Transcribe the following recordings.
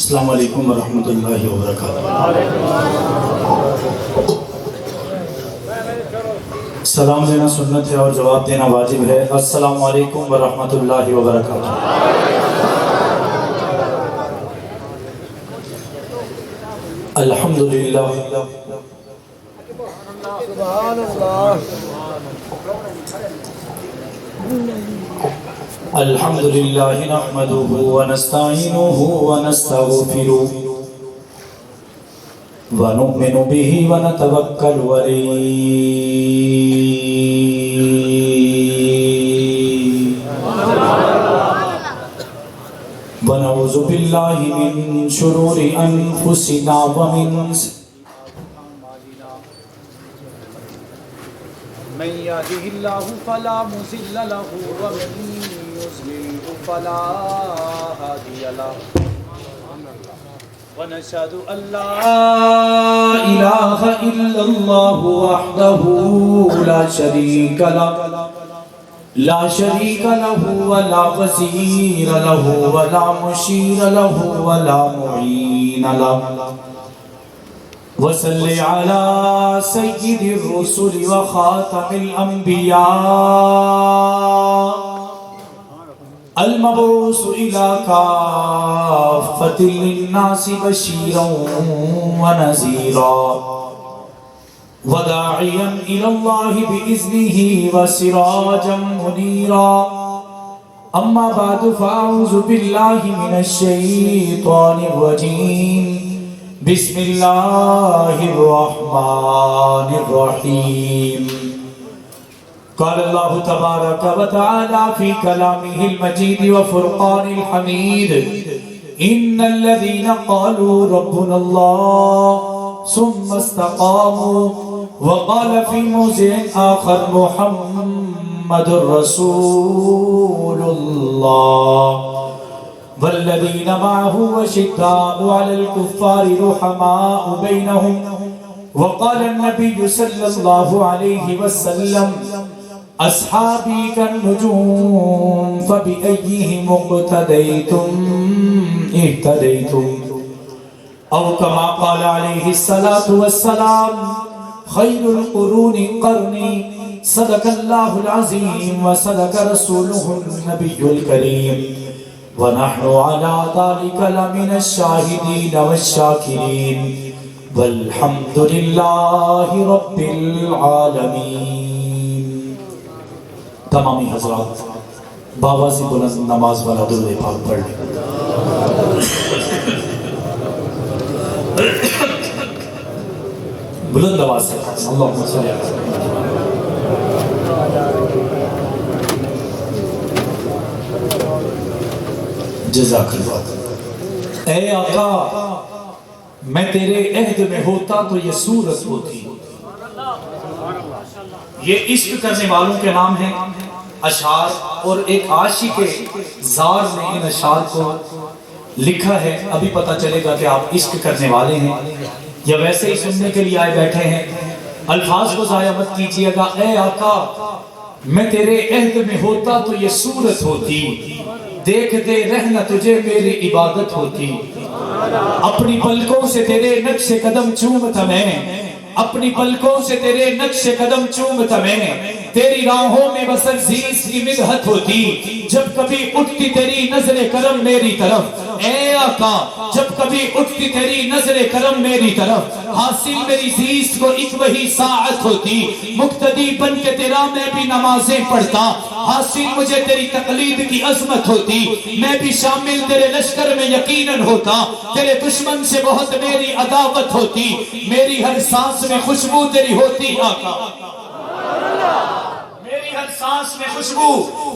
السلام علیکم ورحمۃ اللہ وبرکاتہ۔ سلام دینا سنت ہے اور جواب دینا واجب ہے۔ السلام علیکم ورحمۃ اللہ وبرکاتہ۔ الحمدللہ الحمدللہ نحمدہ ونستعینہ ونستغفرہ ونؤمن به ونتوکل علیہ ونعوذ باللہ من شرور انفسنا ومن من يهده الله فلا مضل له ومن يضلل فلا هادي له ونشهد ان لا اله الا الله وحده لا شريك له ولا وزير له ولا مشير له ولا معين له وصل على سيد الرسل وخاتم الأنبياء المبعوث إلى كافة للناس بشيرا ونذيرا وداعيا إلى الله بإذنه وسراجا منيرا أما بعد فأعوذ بالله من الشيطان الرجيم بسم اللہ الرحمن الرحیم قال اللہ تبارک و تعالی فی کلامہ المجید وفرقان الحمید ان الذین قالوا ربنا اللہ ثم استقاموا وقال في موضع آخر محمد رسول اللہ والذين معه أشداء على الكفار رحماء بينهم وقال النبي صلى الله عليه وسلم أصحابي كالنجوم فبأيهم اقتديتم اهتديتم أو كما قال عليه الصلاة والسلام خير القرون قرني صدق الله العظيم وصدق رسوله النبي الكريم ونحن على ذلك لمن الشاهدين والشاكرين والحمد لله رب العالمين۔ تمامی حضرات باواز بلند نماز والا درود پاک پڑھ لیں۔ بلند آواز سے اللہم صلی اللہ علیہ وسلم۔ جزاک اللہ۔ اے آقا میں تیرے عہد میں ہوتا تو یہ صورت ہوتی۔ یہ عشق کرنے والوں کے نام ہیں اشعار، اور ایک عاشق زار نے ان اشعار کو لکھا ہے۔ ابھی پتہ چلے گا کہ آپ عشق کرنے والے ہیں یا ویسے ہی سننے کے لیے آئے بیٹھے ہیں۔ الفاظ کو ضائع مت کیجئے گا۔ اے آقا میں تیرے عہد میں ہوتا تو یہ صورت ہوتی، دیکھتے رہنا تجھے میری عبادت ہوتی۔ اپنی پلکوں سے تیرے نقش قدم چومتا میں، اپنی پلکوں سے تیرے نقش قدم چومتا میں، تیری راہوں میں بس عزیز کی مدحت ہوتی۔ جب کبھی اٹھتی تیری نظر کرم میری طرف، اے آقا جب کبھی اٹھتی تیری نظر کرم میری طرف، حاصل میری عزیز کو ایک وہی ساعت ہوتی۔ مقتدی بن کے تیرا میں بھی نمازیں پڑھتا، حاصل مجھے تیری تقلید کی عظمت ہوتی۔ میں بھی شامل تیرے لشکر میں یقیناً ہوتا، تیرے دشمن سے بہت میری عداوت ہوتی۔ میری ہر سانس میں خوشبو تیری ہوتی آقا، میری ہر سانس میں خوشبو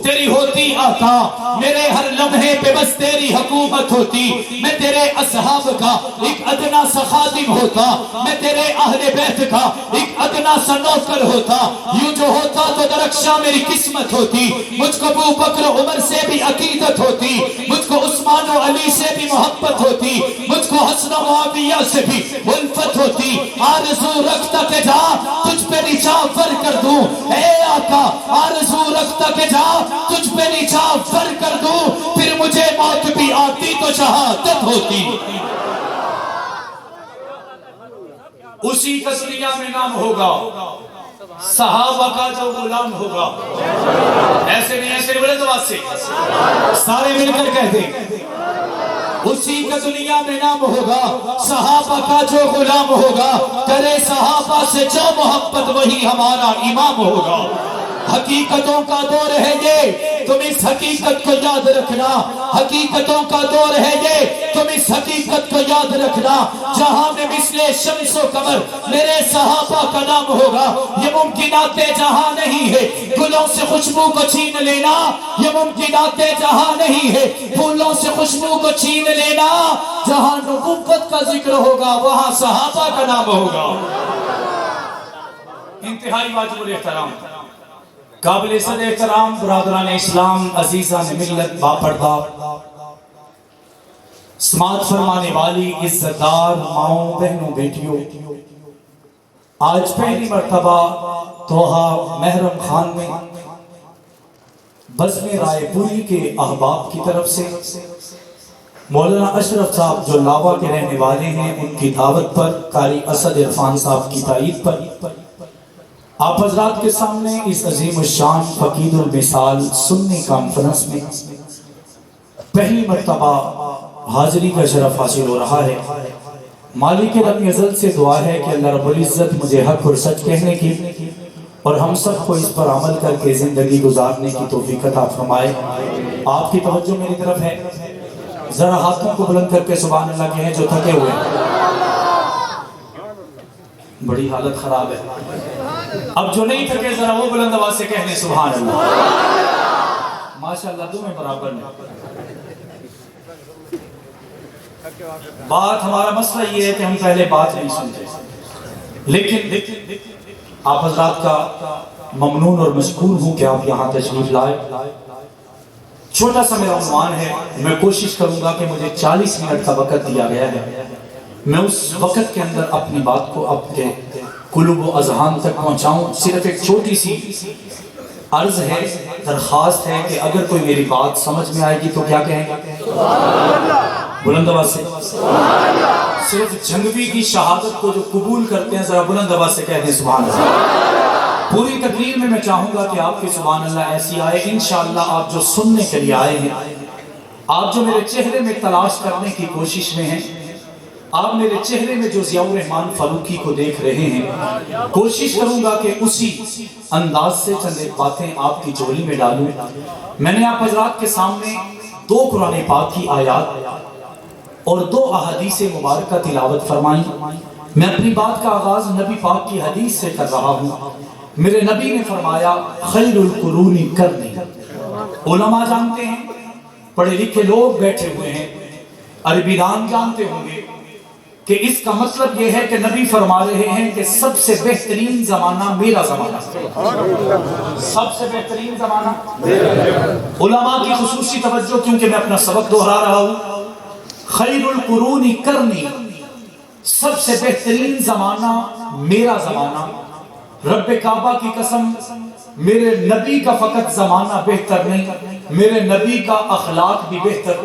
تیری ہوتی آقا، میرے ہر لمحے پہ بس تیری حکومت ہوتی۔ میں تیرے اصحاب کا ایک ادنا سا خادم ہوتا، میں تیرے اہل بیت کا ایک ادنا سا نوکر ہوتا۔ یوں جو ہوتا تو درخشاں میری قسمت ہوتی۔ مجھ کو ابو بکر عمر سے بھی عقیدت ہوتی، مجھ کو عثمان و علی سے بھی محبت ہوتی، مجھ کو حسن و معاویہ سے بھی الفت ہوتی۔ آرزو رکھتا کہ جا تجھ پہ نچاور کر دوں، اے آقا آرزو رکھتا کہ جا تجھ پہ نچاور کر دوں، پھر مجھے موت بھی آتی تو شہادت ہوتی. اسی تسلیہ میں نام ہوگا صحابہ کا جو غلام ہوگا. ایسے نہیں، ایسے بڑے دعا سے سارے مل کر کہتے ہیں اسی کا دنیا میں نام ہوگا صحابہ کا جو غلام ہوگا. کرے صحابہ سے جو محبت وہی ہمارا امام ہوگا. حقیقتوں کا دور ہے یہ، تم اس حقیقت کو یاد رکھنا. حقیقتوں کا دور ہے یہ، تم اس حقیقت کو یاد رکھنا. جہاں میں مثل شمس و قمر میرے صحابہ کا نام ہوگا. یہ ممکنات جہاں نہیں ہے گلوں سے خوشبو کو چھین لینا. یہ ممکنات جہاں نہیں ہے پھولوں سے خوشبو کو چھین لینا. جہاں نبوت کا ذکر ہوگا وہاں صحابہ کا نام ہوگا. انتہائی واجب الاحترام قابل صد احترام برادران اسلام، عزیزان ملت، باپردہ سماعت فرمانے والی عزتدار ماؤں، بہنوں، بیٹیوں، آج پہلی مرتبہ توحا محرم خان میں بزم رائے پوری کے احباب کی طرف سے مولانا اشرف صاحب جو لاوا کے رہنے والے ہیں ان کی دعوت پر، قاری اسد عرفان صاحب کی تائید پر آپ حضرات کے سامنے اس عظیم الشان فقید المثال سنی کانفرنس میں پہلی مرتبہ حاضری کا شرف حاصل ہو رہا ہے. مالک رب ازل سے دعا ہے کہ اللہ رب العزت مجھے حق اور سچ کہنے کی اور ہم سب کو اس پر عمل کر کے زندگی گزارنے کی توفیق عطا فرمائے. آپ کی توجہ میری طرف ہے، ذرا ہاتھوں کو بلند کر کے سبحان اللہ کہیں جو تھکے ہوئے ہیں. بڑی حالت خراب ہے. اب جو نہیں تھکے ذرا وہ بلند آواز سے کہنے سبحان اللہ. ماشاءاللہ دونوں برابر میں. بات ہمارا مسئلہ یہ ہے کہ ہم پہلے بات نہیں سنتے، لیکن آپ حضرات کا ممنون اور مشکور ہوں کہ آپ یہاں تشریف لائے. چھوٹا سا میرا عنوان ہے، میں کوشش کروں گا کہ مجھے 40 منٹ کا وقت دیا گیا ہے، میں اس وقت کے اندر اپنی بات کو اپنے قلوب و اذہان تک پہنچاؤں. صرف ایک چھوٹی سی عرض ہے، درخواست ہے کہ اگر کوئی میری بات سمجھ میں آئے گی تو کیا کہیں گے؟ بلند آواز سے. صرف جنگوی کی شہادت کو جو قبول کرتے ہیں ذرا بلند آواز سے کہہ دیں سبحان اللہ. پوری تقریر میں میں چاہوں گا کہ آپ کی سبحان اللہ ایسی آئے. انشاءاللہ آپ جو سننے کے لیے آئے ہیں، آپ جو میرے چہرے میں تلاش کرنے کی کوشش میں ہیں، آپ میرے چہرے میں جو ضیاء الرحمن فاروقی کو دیکھ رہے ہیں، کوشش کروں گا کہ اسی انداز سے چند ایک باتیں آپ کی جولی میں ڈالوں. میں نے آپ حضرات کے سامنے 2 قرآن پاک کی آیات اور 2 احادیث مبارکہ تلاوت فرمائی. میں اپنی بات کا آغاز نبی پاک کی حدیث سے کر رہا ہوں. میرے نبی نے فرمایا خیر القرون کرنی. علماء جانتے ہیں، پڑھے لکھے لوگ بیٹھے ہوئے ہیں، عربی دان جانتے ہوں گے کہ اس کا مطلب یہ ہے کہ نبی فرما رہے ہیں کہ سب سے بہترین زمانہ میرا زمانہ. سب سے بہترین زمانہ. علماء کی خصوصی توجہ، کیونکہ میں اپنا سبق دہرا رہا ہوں. خیر القرون کرنی، سب سے بہترین زمانہ میرا زمانہ. رب کعبہ کی قسم، میرے نبی کا فقط زمانہ بہتر نہیں، میرے نبی کا اخلاق بھی بہتر،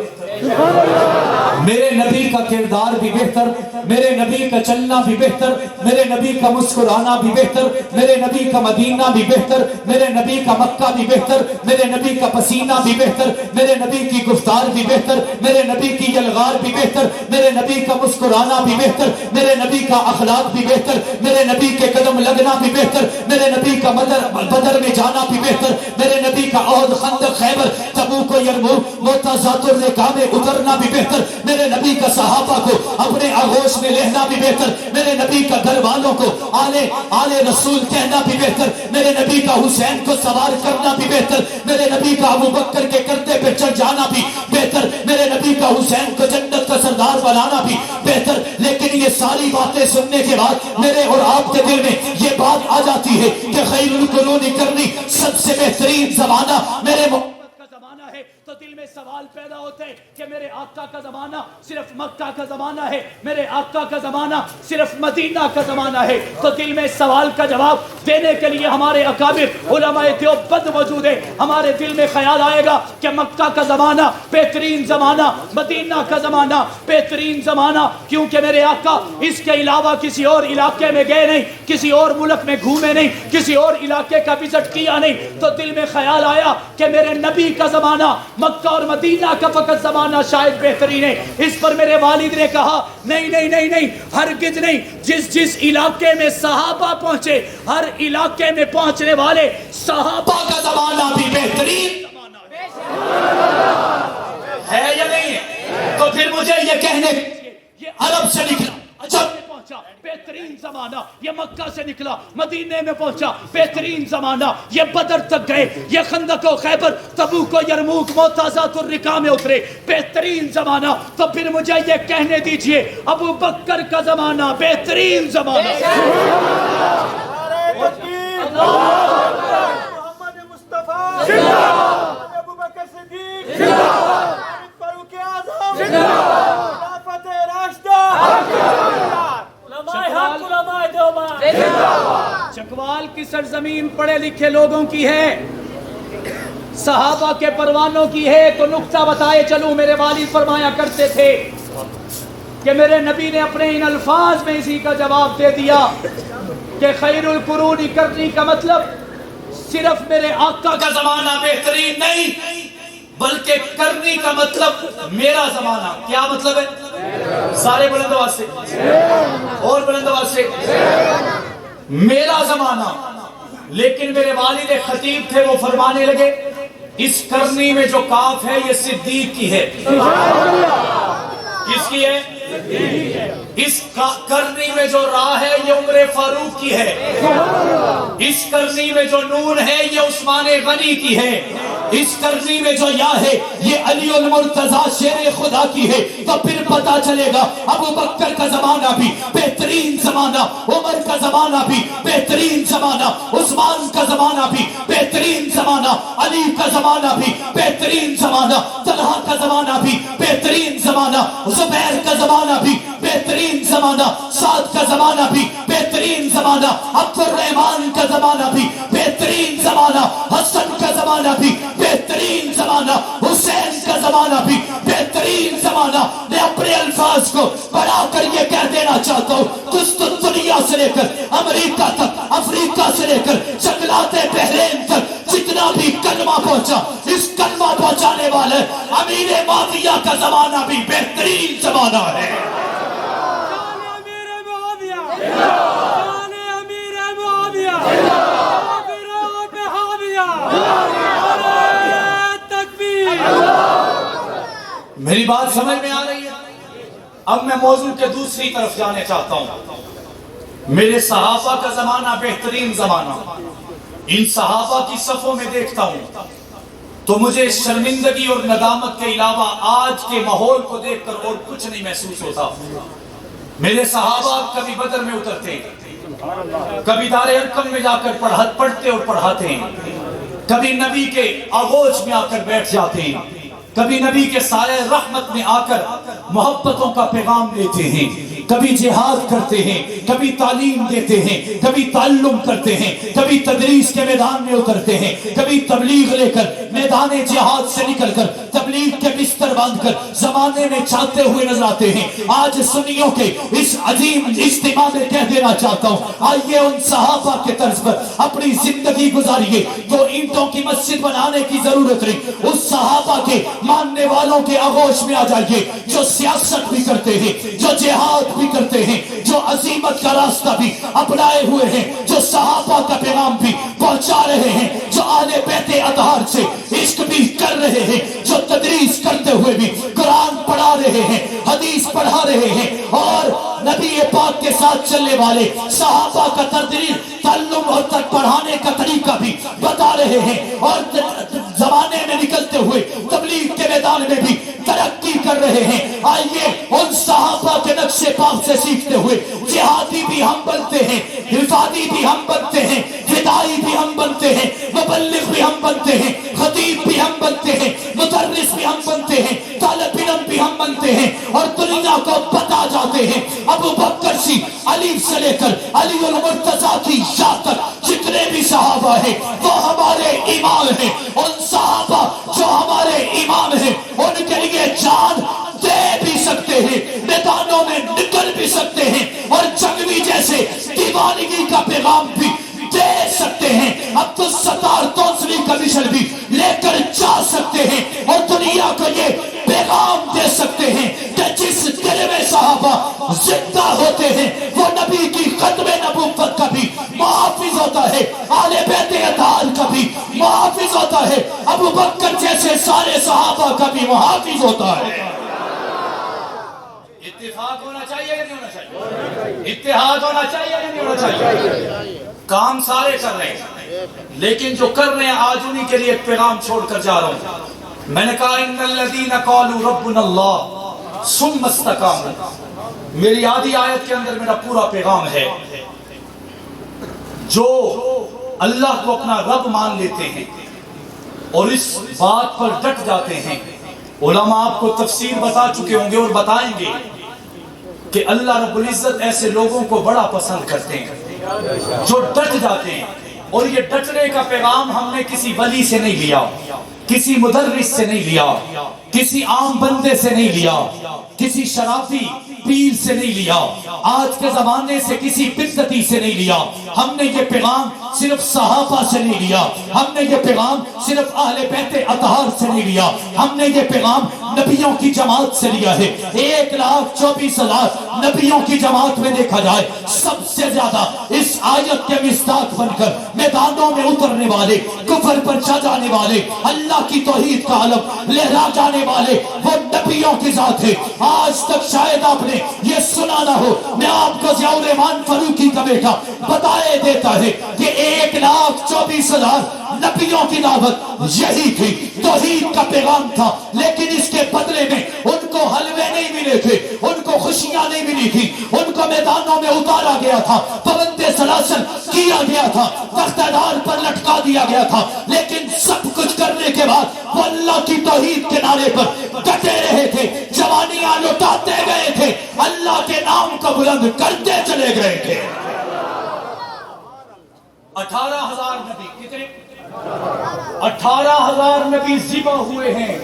میرے نبی کا کردار بھی بہتر، میرے نبی کا چلنا بھی بہتر، میرے نبی کا مسکرانا بھی بہتر، میرے نبی کا مدینہ بھی بہتر، میرے نبی کا مکہ بھی بہتر، میرے نبی کا پسینہ بھی بہتر، میرے نبی کی گفتار بھی بہتر، میرے نبی کی یلغار بھی بہتر، میرے نبی کا مسکرانا بھی بہتر، میرے نبی کا اخلاق بھی بہتر، میرے نبی کے قدم لگنا بھی بہتر، میرے نبی کا بدر میں جانا بھی بہتر، میرے نبی کا احد، خندق، خیبر، تبوک و یرموک، موتا ذات الرقاع میں اترنا بھی بہتر، میرے نبی کا صحابہ کو اپنے آغوش میں لینا بھی بہتر، میرے نبی کا گھر والوں کو آل رسول کہنا بھی بہتر، میرے نبی کا حسین کو سوار کرنا بھی بہتر، میرے نبی کا ابو بکر کے کندھے پہ چڑھ جانا بھی بہتر، میرے نبی کا حسین کو جنت کا سردار بنانا بھی بہتر. لیکن یہ ساری باتیں سننے کے بعد میرے اور آپ کے دل میں یہ بات آ جاتی ہے کہ خیر القرون کرنی، سب سے بہترین زمانہ میرے محمد کا زمانہ ہے، تو دل میں سوال پیدا ہوتے کہ میرے آقا کا زمانہ صرف مکہ کا زمانہ ہے، میرے آقا کا زمانہ صرف مدینہ کا زمانہ ہے، تو دل میں سوال کا جواب دینے کے لیے ہمارے اکابر علماء دیوبند موجود ہے۔ ہمارے دل میں خیال آئے گا کہ مکہ کا زمانہ بہترین زمانہ، مدینہ کا زمانہ بہترین زمانہ، کیونکہ میرے آقا اس کے علاوہ کسی اور علاقے میں گئے نہیں، کسی اور ملک میں گھومے نہیں، کسی اور علاقے کا وزٹ کیا نہیں، تو دل میں خیال آیا کہ میرے نبی کا زمانہ مکہ اور مدینہ کا فقط زمانہ شاید بہترین ہے۔ اس پر میرے والد نے کہا نہیں نہیں نہیں نہیں، ہرگز نہیں، جس علاقے میں صحابہ پہنچے، ہر علاقے میں پہنچنے والے صحابہ کا زمانہ بھی بہترین ہے یا نہیں ہے؟ تو پھر مجھے یہ کہنے یہ عرب سے نکلا، عجب میں پہنچا بہترین زمانہ، یہ مکہ سے نکلا مدینے میں پہنچا بہترین زمانہ، یہ بدر تک گئے، یہ خندق و خیبر، تبوک و یرموک، معتازات الرقاع میں اترے، بہترین زمانہ۔ تو پھر مجھے یہ کہنے دیجئے ابو بکر کا زمانہ بہترین زمانہ۔ محمد مصطفیٰ، ابو بکر صدیق، فاروق اعظم، خلافت راشدہ، علماء حق، علماء دیوبند۔ چکوال کی سرزمین پڑھے لکھے لوگوں کی ہے، صحابہ کے پروانوں کی ہے۔ تو نقطہ بتائے چلوں، میرے والد فرمایا کرتے تھے کہ میرے نبی نے اپنے ان الفاظ میں اسی کا جواب دے دیا کہ خیر القرون کرنی کا مطلب صرف میرے آقا کا زمانہ بہترین نہیں، بلکہ کرنی کا مطلب میرا زمانہ۔ کیا مطلب ہے؟ سارے بلند آواز سے اور بلند آواز سے، میرا زمانہ۔ لیکن میرے والد خطیب تھے، وہ فرمانے لگے اس کرنی میں جو کاف ہے یہ صدیق کی ہے۔ کس کی ہے؟ اس کرنی میں جو راہ ہے یہ عمر فاروق کی ہے، اس کرنی میں جو نون ہے یہ عثمان غنی کی ہے، اس کرنی میں جو یا ہے یہ علی المرتضی شیر خدا کی ہے۔ تو پھر پتا چلے گا ابو بکر کا زمانہ بھی بہترین زمانہ، عمر کا زمانہ بھی بہترین زمانہ، عثمان کا زمانہ بھی بہترین زمانہ، علی کا زمانہ بھی بہترین زمانہ، طلحہ کا زمانہ بھی بہترین زمانہ، زبیر کا زمانہ بھی بہترین زمانہ، سعد کا زمانہ بھی بہترین زمانہ، عبد الرحمن کا زمانہ بھی بہترین زمانہ، حسن کا زمانہ بھی بہترین زمانہ، حسین کا زمانہ بھی بہترین زمانہ۔ میں اپنے الفاظ کو بڑھا کر یہ کہہ دینا چاہتا ہوں، قسط دنیا سے لے کر امریکہ تک، افریقہ سے لے کر جنگلات بحرین تک جتنا بھی کلمہ پہنچا، اس کلمہ پہنچانے والے امیر معاویہ کا زمانہ بھی بہترین زمانہ ہے۔ میری بات سمجھ میں آ رہی ہے؟ اب میں موضوع کے دوسری طرف جانے چاہتا ہوں۔ میرے صحابہ کا زمانہ بہترین زمانہ، ان صحابہ کی صفوں میں دیکھتا ہوں تو مجھے شرمندگی اور ندامت کے علاوہ آج کے ماحول کو دیکھ کر اور کچھ نہیں محسوس ہوتا۔ میرے صحابہ کبھی بدر میں اترتے، کبھی دار ارقم میں جا کر پڑھتے اور پڑھاتے ہیں، کبھی نبی کے آغوش میں آ کر بیٹھ جاتے ہیں، کبھی نبی کے سایہ رحمت میں آ کر محبتوں کا پیغام دیتے ہیں، کبھی جہاد کرتے ہیں، کبھی تعلیم دیتے ہیں، کبھی تعلم کرتے ہیں، کبھی تدریس کے میدان میں اترتے ہیں، کبھی تبلیغ لے کر میدان جہاد سے نکل کر تبلیغ کے بستر باندھ کر زمانے میں چاہتے ہوئے نظر آتے ہیں۔ آج سنیوں کے اس عظیم اجتماع میں کہہ دینا چاہتا ہوں، آئیے ان صحابہ کے طرز پر اپنی زندگی گزاریے۔ تو اینٹوں کی مسجد بنانے کی ضرورت نہیں، اس صحابہ کے ماننے والوں کے آغوش میں آ جائیے، جو سیاست بھی کرتے ہیں، جو جہاد بھی کرتے ہیں، جو عظیمت کا راستہ بھی اپنائے ہوئے ہیں، جو صحابہ کا پیغام بھی پہنچا رہے ہیں، جو آل بیت اطہار سے عشق بھی کر رہے ہیں، جو تدریس کرتے ہوئے بھی قرآن پڑھا رہے ہیں، حدیث پڑھا رہے ہیں، اور نبی پاک کے ساتھ چلنے والے صحابہ کا تدریس، تعلم اور تک پڑھانے کا طریقہ بھی بتا رہے ہیں، اور زمانے میں نکلتے ہوئے تبلیغ کے میدان میں بھی ترقی کر رہے ہیں۔ آئیے ان صحابہ کے نقش پاک سے سیکھتے ہوئے جہادی بھی ہم بنتے ہیں، حفاظی بھی ہم بنتے ہیں، ہدائی بھی ہم بنتے ہیں، مبلغ بھی ہم بنتے ہیں، خطیب بھی ہم بنتے ہیں، مدرس بھی ہم بنتے ہیں، طالب علم بھی ہم بنتے ہیں، اور دنیا کو بتا جاتے ہیں ابو بکر سی علی سے لے کر علی المرتضیٰ کی یاد تک جتنے بھی صحابہ ہیں وہ ہمارے امام ہیں. ان صحابہ جو ہمارے امام ہیں ان کے لیے جان دے بھی سکتے ہیں، میدانوں میں نکل بھی سکتے ہیں، اور جنگوی جیسے دیوانگی کا پیغام بھی دے سکتے ہیں. عبد الستار توسری کمیشن بھی لے کر جا سکتے ہیں اور دنیا کو یہ پیغام دے سکتے ہیں کہ جس دل میں صحابہ زندہ ہوتے ہیں وہ نبی کی ختم نبوت کا بھی محافظ ہوتا ہے، آل بیت اطہار کا بھی محافظ ہوتا ہے، ابو بکر جیسے سارے صحابہ کا بھی محافظ ہوتا ہے. اتفاق ہونا چاہیے یا نہیں ہونا چاہیے؟ اتحاد ہونا چاہیے یا نہیں ہونا چاہیے؟ کام سارے کر رہے ہیں لیکن جو کر رہے ہیں آج انہی کے لیے ایک پیغام چھوڑ کر جا رہا ہوں. میں نے کہا ان الذین قالوا ربنا اللہ ثم استقاموا. میری آدھی آیت کے اندر میرا پورا پیغام ہے. جو اللہ کو اپنا رب مان لیتے ہیں اور اس بات پر ڈٹ جاتے ہیں، علماء آپ کو تفسیر بتا چکے ہوں گے اور بتائیں گے کہ اللہ رب العزت ایسے لوگوں کو بڑا پسند کرتے ہیں جو ڈٹ جاتے ہیں. اور یہ ڈٹنے کا پیغام ہم نے کسی ولی سے نہیں لیا، کسی مدرس سے نہیں لیا، کسی عام بندے سے نہیں لیا، کسی شرافی پیر سے نہیں لیا، آج کے زمانے سے کسی بدعتی سے نہیں لیا. ہم نے یہ پیغام صرف صحابہ سے نہیں لیا، ہم نے یہ پیغام صرف اہل بیت اطہار سے نہیں لیا، ہم نے یہ پیغام نبیوں کی جماعت سے لیا ہے. 1,24,000 نبیوں کی جماعت میں دیکھا جائے سب سے زیادہ اس آیت کے مصداق بن کر میدانوں میں اترنے والے، کفر پر چھا جانے والے، اللہ کی توحید کا علم لہرا جانے والے وہ نبیوں کی ذات ہے. آج تک شاید آپ نے یہ سنا نہ ہو، میں آپ کو ضیاء الرحمان فاروقی کا بیٹا بتائے دیتا ہے کہ 1,24,000 نبیوں کی دعوت یہی تھی، توحید کا پیغام تھا. لیکن اس کے بدلے میں ان کو حلوے نہیں ملے تھے، ان کو خوشیاں نہیں ملی تھی، ان کو میدانوں میں اتارا گیا تھا، پابند سلاسل کیا گیا تھا، تختہ دار پر لٹکا دیا گیا تھا. لیکن سب کچھ کرنے کے بعد وہ اللہ کی توحید کے نعرے پر ڈٹے رہے تھے، جوانیاں لٹاتے گئے تھے، اللہ کے نام کو بلند کرتے چلے گئے تھے. 18,000 نبی کتنے؟ 18,000 نبی ذبح ہوئے ہیں.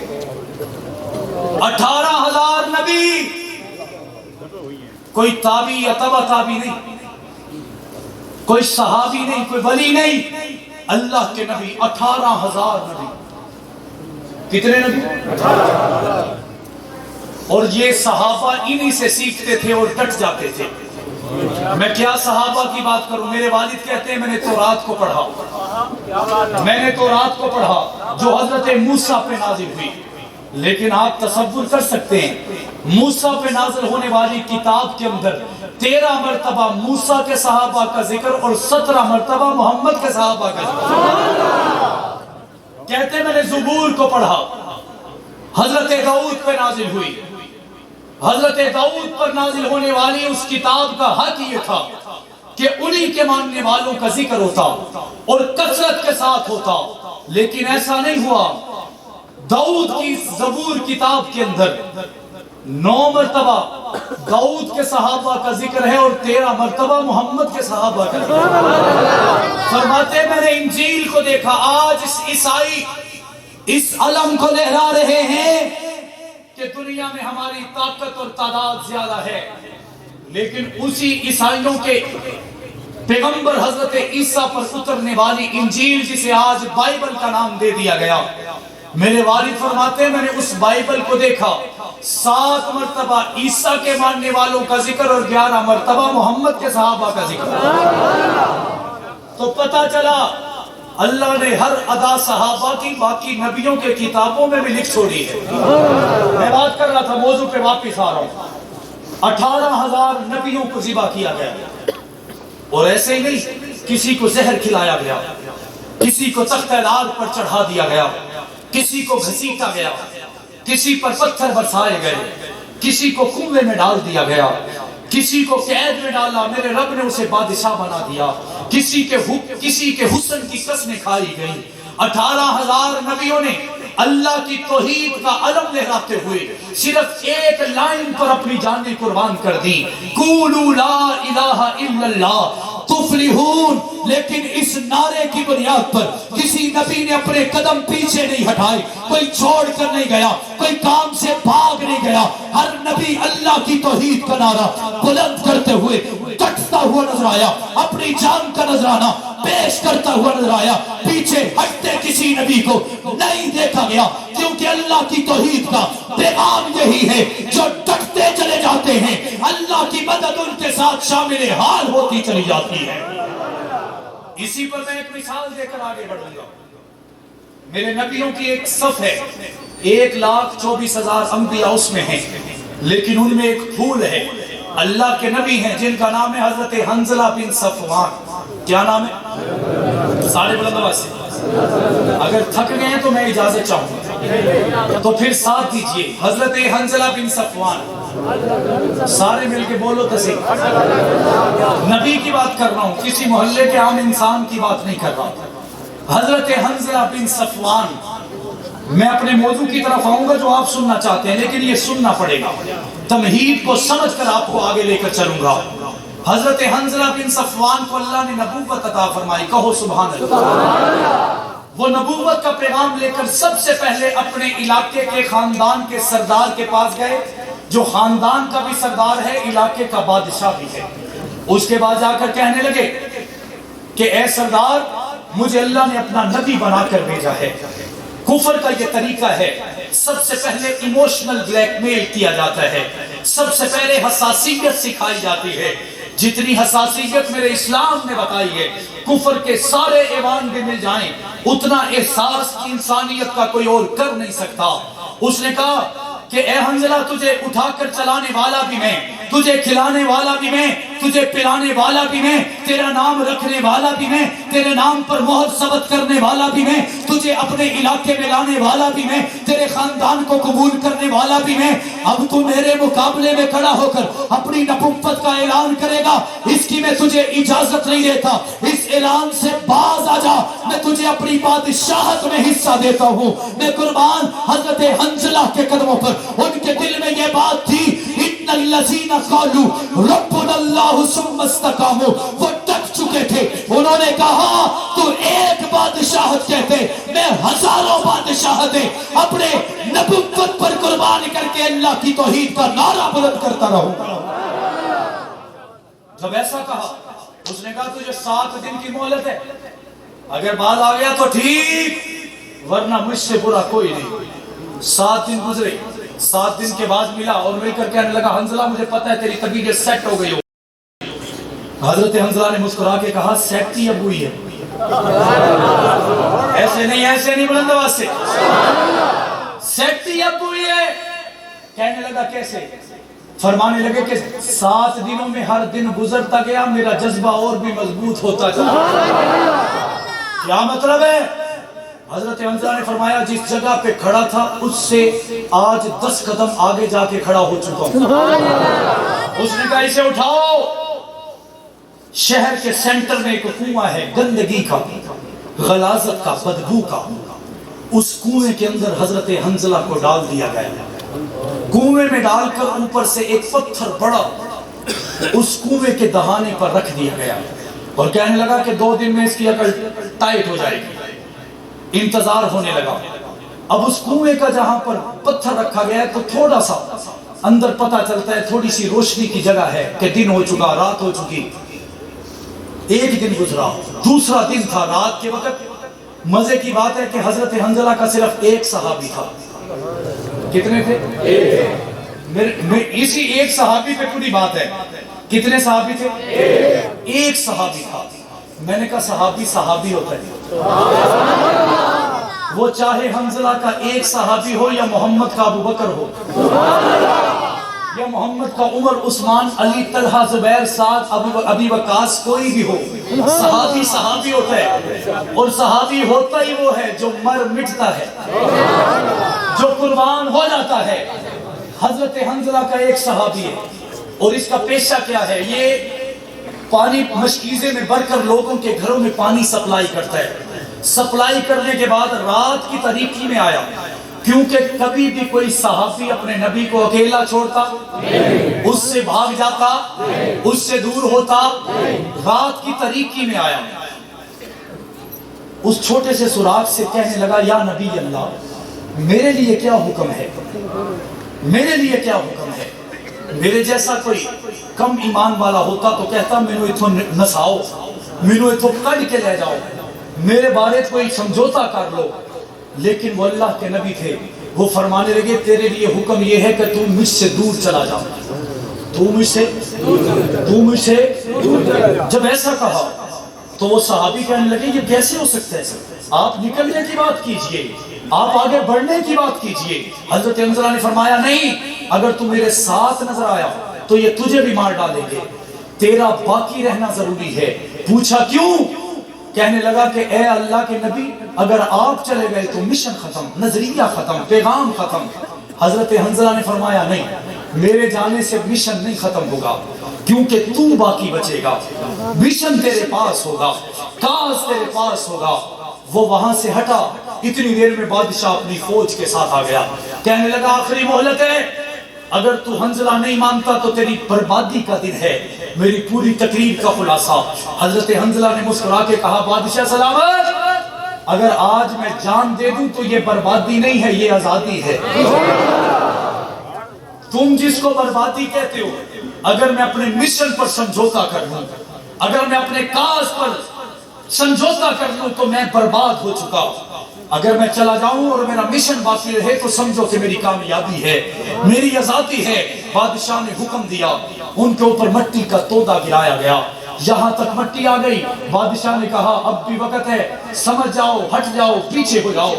18,000 نبی، کوئی تابعی یا تبع تابعی نہیں، کوئی صحابی نہیں، کوئی ولی نہیں، اللہ کے نبی 18,000 نبی. کتنے نبی؟ 18,000. اور یہ صحابہ انہی سے سیکھتے تھے اور ڈٹ جاتے تھے. میں کیا صحابہ کی بات کروں، میرے والد کہتے ہیں میں نے تورات کو پڑھا، میں نے تورات کو پڑھا جو حضرت موسیٰ پہ نازل ہوئی. لیکن آپ تصور کر سکتے ہیں موسیٰ پہ نازل ہونے والی کتاب کے اندر 13 مرتبہ موسیٰ کے صحابہ کا ذکر اور 17 مرتبہ محمد کے صحابہ کا ذکر. کہتے ہیں میں نے زبور کو پڑھا، حضرت داؤد پہ نازل ہوئی. حضرت داؤد پر نازل ہونے والی اس کتاب کا حق یہ تھا کہ انہی کے ماننے والوں کا ذکر ہوتا اور کثرت کے ساتھ ہوتا. لیکن ایسا نہیں ہوا. داؤد کی زبور کتاب کے اندر 9 مرتبہ داؤد کے صحابہ کا ذکر ہے اور 13 مرتبہ محمد کے صحابہ کا ذکر. فرماتے میں نے انجیل کو دیکھا، آج اس عیسائی اس علم کو لہرا رہے ہیں کہ دنیا میں ہماری طاقت اور تعداد زیادہ ہے، لیکن اسی عیسائیوں کے پیغمبر حضرت عیسیٰ پر اترنے والی انجیل جسے آج بائبل کا نام دے دیا گیا، میرے والد فرماتے ہیں میں نے اس بائبل کو دیکھا 7 مرتبہ عیسیٰ کے ماننے والوں کا ذکر اور 11 مرتبہ محمد کے صحابہ کا ذکر. تو پتہ چلا اللہ نے ہر ادا صحابہ کی باقی نبیوں کے کتابوں میں بھی لکھ چھوڑی ہے. میں بات کر رہا تھا، موضوع پہ واپس آ رہا ہوں. 18,000 نبیوں کو ذبح کیا گیا اور ایسے ہی نہیں، کسی کو زہر کھلایا گیا، کسی کو تختہ دار پر چڑھا دیا گیا، کسی کو گھسیٹا گیا، کسی پر پتھر برسائے گئے، کسی کو کنویں میں ڈال دیا گیا، کسی کو قید میں ڈالا، میرے رب نے اسے بادشاہ بنا دیا. کسی کے حسن کی قسمیں کھائی گئی. 18,000 نبیوں نے اللہ کی توحید کا علم لہراتے ہوئے صرف ایک لائن پر اپنی جانیں قربان کر دی، قولوا لا الہ الا اللہ تفلحون. لیکن اس نعرے کی بنیاد پر کسی نبی نے اپنے قدم پیچھے نہیں ہٹائے، کوئی چھوڑ کر نہیں گیا، کوئی کام سے بھاگ نہیں گیا. ہر نبی اللہ کی توحید کا نعرہ بلند کرتے ہوئے ڈٹتا ہوا نظر آیا، اپنی جان کا نذرانہ پیش کرتا ہوا نظر آیا. پیچھے ہٹتے کسی نبی کو نہیں دیکھا گیا، کیونکہ اللہ کی توحید کا پیغام یہی ہے، جو ڈٹتے چلے جاتے ہیں اللہ کی مدد ان کے ساتھ شامل حال ہوتی چلی جاتی ہے. اسی پر میں ایک مثال دے کر آگے بڑھوں گا. میرے نبیوں کی ایک صف ہے، 1,24,000 انبیاء اس میں ہیں، لیکن ان میں ایک پھول ہے. اللہ کے نبی ہیں جن کا نام ہے حضرت حنظلہ بن صفوان. کیا نام ہے؟ سارے بلند آواز سے. اگر تھک گئے ہیں تو میں اجازت چاہوں گا تو پھر ساتھ دیجئے. حضرت حنظلہ بن صفوان، سارے مل کے بولو تو صحیح. نبی کی بات کر رہا ہوں، کسی محلے کے عام انسان کی بات نہیں کر رہا. حضرت حنظلہ بن صفوان. میں اپنے موضوع کی طرف آؤں گا جو آپ سننا چاہتے ہیں، لیکن یہ سننا پڑے گا. تمہید کو سمجھ کر آپ کو آگے لے کر چلوں گا. حضرت حنظلہ بن صفوان کو اللہ نے نبوت عطا فرمائی. کہو سبحان اللہ. وہ نبوت کا پیغام لے کر سب سے پہلے اپنے علاقے کے خاندان کے سردار کے پاس گئے، جو خاندان کا بھی سردار ہے، علاقے کا بادشاہ بھی ہے. اس کے بعد جا کر کہنے لگے کہ اے سردار، مجھے اللہ نے اپنا نبی بنا کر بھیجا ہے. کفر کا یہ طریقہ ہے، سب سے پہلے ایموشنل بلیک میل کیا جاتا ہے، سب سے پہلے حساسیت سکھائی جاتی ہے. جتنی حساسیت میرے اسلام نے بتائی ہے، کفر کے سارے ایوان بھی مل جائیں اتنا احساس انسانیت کا کوئی اور کر نہیں سکتا. اس نے کہا کہ اے حنظلہ، تجھے اٹھا کر چلانے والا بھی میں، تجھے کھلانے والا بھی میں، تجھے پلانے والا بھی میں، تیرا نام رکھنے والا بھی میں، تیرے نام پر مہر ثبت کرنے والا بھی میں، تجھے اپنے علاقے میں لانے والا بھی میں، تیرے خاندان کو قبول کرنے والا بھی میں. اب تو میرے مقابلے میں کھڑا ہو کر اپنی نبوت کا اعلان کرے گا، اس کی میں تجھے اجازت نہیں دیتا. اس اعلان سے باز آ جا، میں تجھے اپنی بادشاہت میں حصہ دیتا ہوں. میں قربان حضرت حنظلہ کے قدموں پر. ان کے دل میں یہ بات تھی، ان الذین قالوا ربنا اللہ ثم استقاموا. وہ ڈٹ چکے تھے، انہوں نے کہا تو ایک بادشاہت کہتے، میں ہزاروں بادشاہتیں اپنے نبوت پر قربان کر کے اللہ کی توحید کا نعرہ بلند کرتا رہوں گا. جب ایسا کہا، اس نے کہا تجھے 7 دن کی مہلت ہے، اگر بعد آ گیا تو ٹھیک، ورنہ مجھ سے برا کوئی نہیں. 7 دن گزرے. 7 دن کے بعد ملا اور مل کر کہنے لگا حنظلہ، مجھے پتہ ہے تیری طبیعت سیٹ ہو گئی ہو. حضرت حنظلہ نے مسکرا کے کہا سیٹ کی اب ہوئی ہے. ایسے نہیں بلند آواز سے. سیٹ کی اب ہوئی ہے. کہنے لگا کیسے؟ فرمانے لگے کہ 7 دنوں میں ہر دن گزرتا گیا میرا جذبہ اور بھی مضبوط ہوتا چلا. کیا مطلب ہے؟ حضرت حنظلہ نے فرمایا جس جگہ پہ کھڑا تھا اس سے آج 10 قدم آگے جا کے کھڑا ہو چکا ہوں. اس نے کہا اسے اٹھاؤ. شہر کے سینٹر میں ایک کنواں ہے، گندگی کا، غلاظت کا، بدبو کا. اس کنویں کے اندر حضرت حنظلہ کو ڈال دیا گیا. کنویں میں ڈال کر اوپر سے ایک پتھر بڑا اس کنویں کے دہانے پر رکھ دیا گیا اور کہنے لگا کہ 2 دن میں اس کی عقل ٹائٹ ہو جائے گی. انتظار ہونے لگا. اب اس کنویں کا جہاں پر پتھر رکھا گیا ہے تو تھوڑا سا اندر پتہ چلتا ہے، تھوڑی سی روشنی کی جگہ ہے کہ دن ہو چکا، رات ہو چکی. 1 دن گزرا، دوسرا دن تھا، رات کے وقت. مزے کی بات ہے کہ حضرت حنظلہ کا صرف 1 صحابی تھا. کتنے تھے؟ اسی ایک صحابی پہ پوری بات ہے. کتنے صحابی تھے؟ 1 صحابی تھا. میں نے کہا صحابی ہوتا ہے، وہ چاہے حنظلہ کا 1 صحابی ہو یا محمد کا ابو بکر ہو یا محمد کا عمر، عثمان، علی، طلحہ، زبیر، سعد، ابی وقاص، کوئی بھی ہو، صحابی ہوتا ہے. اور صحابی ہوتا ہی وہ ہے جو مر مٹتا ہے، جو قربان ہو جاتا ہے. حضرت حنظلہ کا 1 صحابی ہے. اور اس کا پیشہ کیا ہے؟ یہ پانی مشکیزے میں بھر کر لوگوں کے گھروں میں پانی سپلائی کرتا ہے۔ سپلائی کرنے کے بعد رات کی تاریکی میں آیا، کیونکہ کبھی بھی کوئی صحابی اپنے نبی کو اکیلا چھوڑتا، اس سے بھاگ جاتا، اس سے دور ہوتا۔ رات کی تاریکی میں آیا، اس چھوٹے سے سوراخ سے کہنے لگا، یا نبی اللہ، میرے لیے کیا حکم ہے؟ میرے لیے کیا حکم ہے؟ میرے جیسا کوئی کم ایمان والا ہوتا تو کہتا مینو اتھو نساؤ، مینو اتھو کڑ کے لے جاؤ، میرے بارے کوئی سمجھوتا کر لو۔ لیکن وہ اللہ کے نبی تھے، وہ فرمانے لگے تیرے لیے حکم یہ ہے کہ تو مجھ سے دور چلا جا، تو مجھ سے جب ایسا کہا تو وہ صحابی کہنے لگے یہ کیسے ہو سکتا ہے؟ آپ نکلنے کی بات کیجئے، آپ آگے بڑھنے کی بات کیجئے۔ حضرت حنظلہ نے فرمایا نہیں، اگر تو میرے ساتھ نظر آیا تو یہ تجھے بھی مار ڈالیں گے، تیرا باقی رہنا ضروری ہے۔ پوچھا کیوں؟ کہنے لگا کہ اے اللہ کے نبی، اگر آپ چلے گئے تو مشن ختم، نظریہ ختم، پیغام ختم۔ حضرت حنظلہ نے فرمایا نہیں، میرے جانے سے مشن نہیں ختم ہوگا، کیونکہ تو باقی بچے گا، مشن تیرے پاس ہوگا، کاز تیرے پاس ہوگا۔ وہ وہاں سے ہٹا، اتنی دیر میں بادشاہ اپنی فوج کے ساتھ آ گیا، کہنے لگا آخری مہلت ہے، اگر تو حنظلہ نہیں مانتا تو تیری بربادی کا دن ہے۔ میری پوری تقریر کا خلاصہ، حضرت حنظلہ نے مسکرا کے کہا بادشاہ سلامت، اگر آج میں جان دے دوں تو یہ بربادی نہیں ہے، یہ آزادی ہے۔ تم جس کو بربادی کہتے ہو، اگر میں اپنے مشن پر سمجھوتا کر لوں، اگر میں اپنے کاز پر سمجھوتا کر لوں تو میں برباد ہو چکا۔ اگر میں چلا جاؤں اور میرا مشن باقی رہے تو سمجھو کہ میری کامیابی ہے، میری آزادی ہے۔ بادشاہ نے حکم دیا، ان کے اوپر مٹی کا تودا گرایا گیا، یہاں تک مٹی آ گئی۔ بادشاہ نے کہا اب بھی وقت ہے، سمجھ جاؤ، ہٹ جاؤ، پیچھے ہو جاؤ۔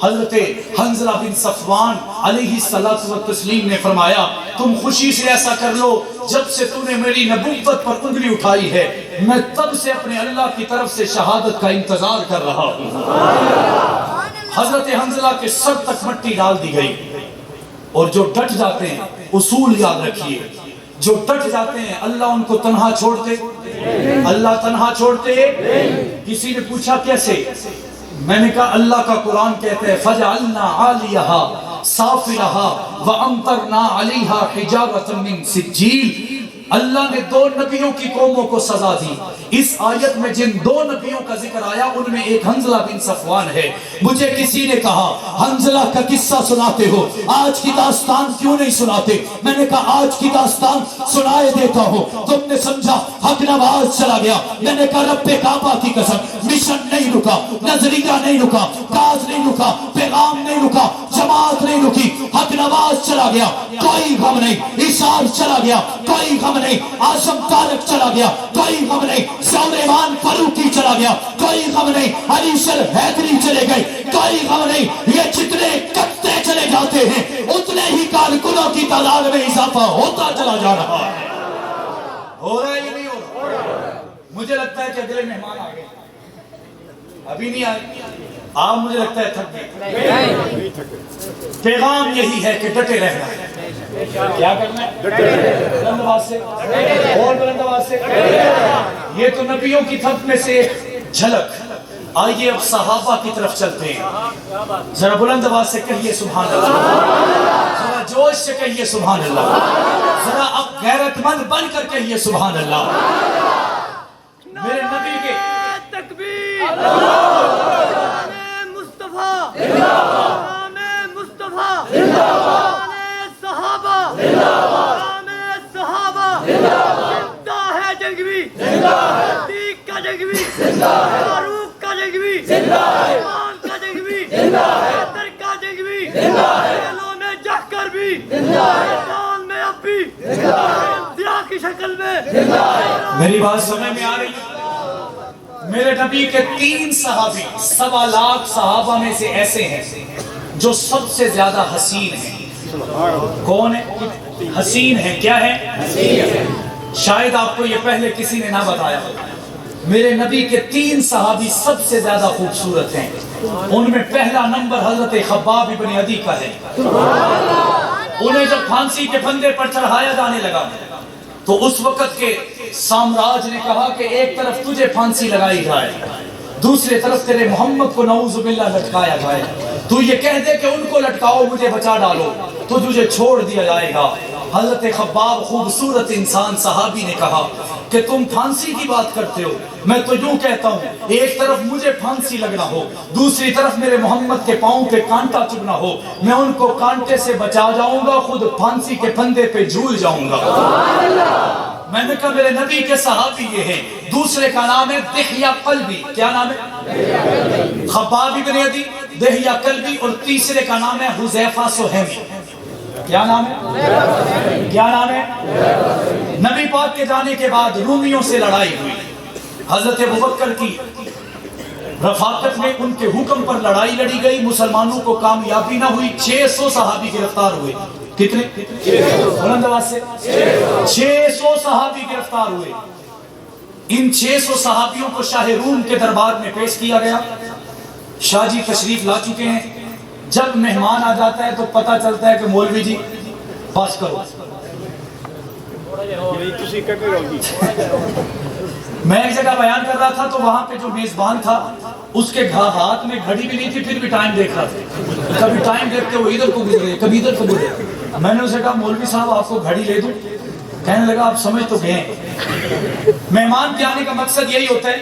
حضرت حنظلہ بن صفوان علیہ الصلوۃ والتسلیم نے فرمایا تم خوشی سے ایسا کر لو، جب سے تو نے میری نبوت پر انگلی اٹھائی ہے میں تب سے اپنے اللہ کی طرف سے شہادت کا انتظار کر رہا ہوں۔ حضرت حنظلہ کے سر تک مٹی ڈال دی گئی، اور جو ڈٹ جاتے ہیں، اصول یاد رکھیے، جو ڈٹ جاتے ہیں اللہ ان کو تنہا چھوڑتے، اللہ تنہا چھوڑتے۔ کسی نے پوچھا کیسے؟ میں نے کہا اللہ کا قرآن کہتے ہیں فَجَعَلْنَا عَالِيَهَا صَافِلَهَا وَأَمْطَرْنَا عَلَيْهَا حِجَارَةً مِّن سِجِّيلٍ۔ اللہ نے دو نبیوں کی قوموں کو سزا دی۔ اس آیت میں جن دو نبیوں کا ذکر آیا ان میں ایک حنظلہ بن صفوان ہے۔ مجھے کسی نے کہا حنظلہ کا قصہ سناتے ہو، آج کی داستان کیوں نہیں سناتے؟ میں نے کہا آج کی داستان سنائے دیتا ہوں۔ تم نے سمجھا حق نواز چلا گیا، میں نے کہا رب کعبہ کی قسم مشن نہیں رکا، نظریہ نہیں رکا، کاز نہیں رکا، پیغام نہیں رکا، جماعت نہیں رکی، حق نواز چلا گیا، کوئی غم نہیں، اشار چلا گیا، کوئی غم نہیں، آشم طارق چلا گیا، کوئی غم نہیں، سلیمان فاروقی چلا گیا، کوئی غم نہیں، علی شر حیدری چلے گئے، کوئی غم نہیں۔ یہ جتنے کٹتے چلے جاتے ہیں اتنے ہی کارکنوں کی تعداد میں اضافہ ہوتا چلا جا رہا ہے۔ ہو رہا ہے یہ نہیں ہو رہا؟ مجھے لگتا ہے کہ اگلے مہمان آ گئے، ابھی نہیں آئے، آپ مجھے لگتا ہے تھک گئے۔ پیغام یہی ہے کہ ڈٹے رہنا ہے۔ کیا کرنا ہے؟ بلند آواز سے، اور بلند آواز سے۔ یہ تو نبیوں کی تھپ میں سے ایک جھلک۔ آئیے اب صحابہ کی طرف چلتے ہیں، ذرا بلند آواز سے کہیے سبحان اللہ، ذرا جوش سے کہیے سبحان اللہ، ذرا اب غیرت مند بن کر کہیے سبحان اللہ۔ میرے نبی کے تکبیر، نام مصطفیٰ، نام مصطفیٰ، نام صحابہ، نام صحابہ، زندہ ہے جنگوی، صدیق کا جنگوی، فاروق کا جنگوی، عثمان کا جنگوی، حیدر کا جنگوی، جیلوں میں جا کر بھی، میدان میں اب بھی، انبیاء کی شکل میں۔ میری بات سمجھ میں آ رہی ہے؟ میرے نبی کے 3 صحابی 1.25 لاکھ صحابہ میں سے ایسے ہیں جو سب سے زیادہ حسین ہیں۔ کون ہے؟ حسین ہیں۔ کیا ہے؟ شاید آپ کو یہ پہلے کسی نے نہ بتایا۔ میرے نبی کے 3 صحابی سب سے زیادہ خوبصورت ہیں، ان میں پہلا نمبر حضرت خباب بن عدی کا ہے۔ انہیں جب پھانسی کے پھندے پر چڑھایا جانے لگا تو اس وقت کے سامراج نے کہا کہ ایک طرف تجھے پھانسی لگائی جائے، دوسری طرف تیرے محمد کو نعوذ باللہ لٹکایا جائے، تو یہ کہہ دے کہ ان کو لٹکاؤ مجھے بچا ڈالو تو تجھے چھوڑ دیا جائے گا۔ حضرت خباب خوبصورت انسان صحابی نے کہا کہ تم پھانسی کی بات کرتے ہو، میں تو یوں کہتا ہوں ایک طرف مجھے پھانسی لگنا ہو، دوسری طرف میرے محمد کے پاؤں پہ کانٹا چبھنا ہو، میں ان کو کانٹے سے بچا جاؤں گا، خود پھانسی کے پھندے پہ جھول جاؤں گا۔ میں نے کہا میرے نبی کے صحابی یہ ہیں، دوسرے کا نام ہے دحیہ قلبی، کیا نام ہے؟ خباب بن عدی، دحیہ قلبی، اور تیسرے کا نام ہے حذیفہ سہمی، کیا نام ہے؟ کیا نام ہے؟ نبی پاک کے جانے کے بعد رومیوں سے لڑائی ہوئی، حضرت ابوبکر کی رفاقت میں ان کے حکم پر لڑائی لڑی گئی، مسلمانوں کو کامیابی نہ ہوئی، 600 صحابی گرفتار ہوئے۔ کتنے؟ بلند آواز سے 600 صحابی گرفتار ہوئے۔ ان 600 صحابیوں کو شاہ روم کے دربار میں پیش کیا گیا۔ شاہ جی تشریف لا چکے ہیں، جب مہمان آ جاتا ہے تو پتہ چلتا ہے کہ مولوی جی بس کرو۔ میں ایک جگہ بیان کر رہا تھا تو وہاں پہ جو میزبان تھا اس کے ہاتھ میں گھڑی بھی نہیں تھی، پھر بھی ٹائم دیکھ رہا تھا، کبھی ٹائم دیکھتے وہ ادھر کو گزرے کبھی ادھر کو گزرے۔ میں نے اسے کہا مولوی صاحب آپ کو گھڑی لے دوں؟ کہنے لگا آپ سمجھ تو گئے ہیں، مہمان کے آنے کا مقصد یہی ہوتا ہے۔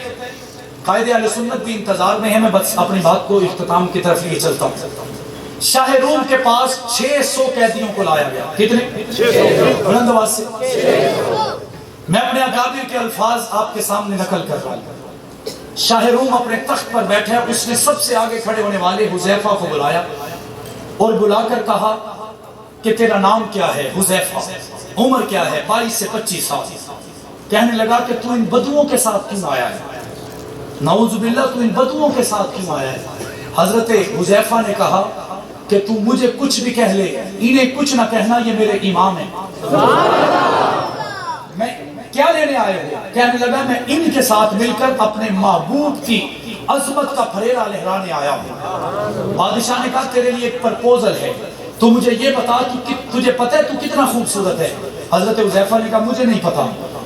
قائد اہل سنت بھی انتظار میں ہے، میں بس اپنی بات کو اختتام کی طرف لے چلتا ہوں۔ شاہ روم کے پاس 600 قیدیوں کو لایا گیا۔ کتنے؟ 600۔ بلند آواز سے میں اپنے اکابر کے الفاظ آپ کے سامنے نقل کر رہا ہوں۔ شاہ روم اپنے تخت پر بیٹھے، اس نے سب سے آگے کھڑے ہونے والے حذیفہ کو بلایا اور بلا کر کہا کہ تیرا نام کیا ہے؟ حذیفہ۔ عمر کیا ہے؟ 22 سے 25 سال۔ کہنے لگا کہ تو ان بدوؤں کے ساتھ کیوں آیا ہے؟ نعوذ باللہ تو ان بدوؤں کے ساتھ کیوں آیا ہے؟ حضرت حذیفہ نے کہا کہ تو مجھے کچھ بھی کہہ لے، انہیں کچھ نہ کہنا، یہ میرے امام ہیں۔ میں کیا لینے آئے ہو؟ کہنے لگا میں ان کے ساتھ مل کر اپنے معبود کی عظمت کا پھریرا لہرانے آیا ہوں۔ بادشاہ نے کہا تیرے لیے ایک پرپوزل ہے، تو مجھے یہ بتا تجھے پتہ ہے تو کتنا خوبصورت ہے؟ حضرت حذیفہ نے کہا مجھے نہیں پتا۔